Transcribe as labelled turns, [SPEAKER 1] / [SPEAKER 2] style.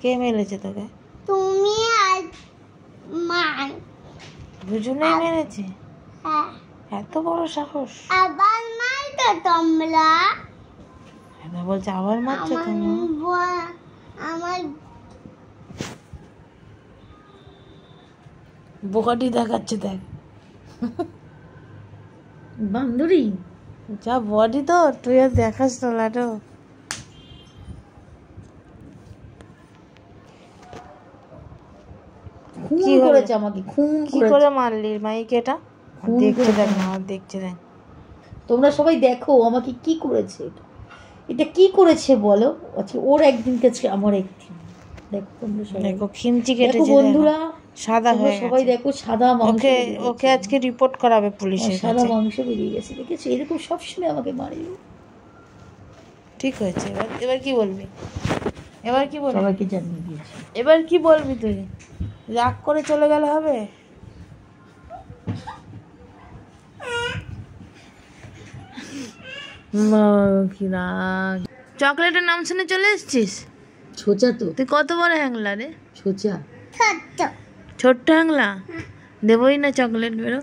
[SPEAKER 1] কে মেরেছে তোকে?
[SPEAKER 2] তুমি আর মা।
[SPEAKER 1] দুজনেই মেরেছে?
[SPEAKER 2] হ্যাঁ।
[SPEAKER 1] এত বড় সাহস!
[SPEAKER 2] আবার মারতো তোমরা?
[SPEAKER 1] হ্যাঁ বলছে আবার মারছো তুমি?
[SPEAKER 2] আমার
[SPEAKER 1] বোকাটি দেখাচ্ছে দেখ।
[SPEAKER 3] বান্দরি
[SPEAKER 1] যা বডি তো, তুই আর দেখাস না লাটো।
[SPEAKER 3] খুন করেছে আমাকে, খুন
[SPEAKER 1] কি
[SPEAKER 3] করেছে।
[SPEAKER 1] করে মারলি মাইকে? এটা
[SPEAKER 3] খুন
[SPEAKER 1] দেখছে
[SPEAKER 3] করেছে।
[SPEAKER 1] দেখ না, দেখছে দেখ।
[SPEAKER 3] তোমরা সবাই দেখো আমাকে কি করেছে। এটা কি করেছে বলো? আচ্ছা ওর একদিন কাছে আমার একদিন। দেখো তোমরা সবাই
[SPEAKER 1] দেখো খিমচি
[SPEAKER 3] দেখো
[SPEAKER 1] কেটেছে
[SPEAKER 3] বন্ধুরা,
[SPEAKER 1] সাদা
[SPEAKER 3] তোমরা
[SPEAKER 1] হয়ে
[SPEAKER 3] সবাই
[SPEAKER 1] গেছে।
[SPEAKER 3] দেখো সাদা মাংস
[SPEAKER 1] ওকে
[SPEAKER 3] বেরিয়ে গেছে।
[SPEAKER 1] ওকে আজকে রিপোর্ট করাবে পুলিশের
[SPEAKER 3] সাদা
[SPEAKER 1] কাছে।
[SPEAKER 3] মাংস বেরিয়ে গেছে, দেখেছো? এরকম সবসময় আমাকে মারে।
[SPEAKER 1] ঠিক হয়েছে। এবার এবার কি বলবি? এবার কি বলবি?
[SPEAKER 3] সবাইকে জানিয়ে দিয়েছি।
[SPEAKER 1] এবার কি বলবি তুই? রাগ করে চলে গেলে হবে? কি রাগ! চকলেটের নাম শুনে চলে এসেছিস?
[SPEAKER 3] ছোচা তো,
[SPEAKER 1] তুই কত বড় হ্যাংলা রে?
[SPEAKER 3] ছোচা।
[SPEAKER 2] ছোট্ট।
[SPEAKER 1] ছোট্ট হ্যাংলা? দেবই না চকলেট, বেরো।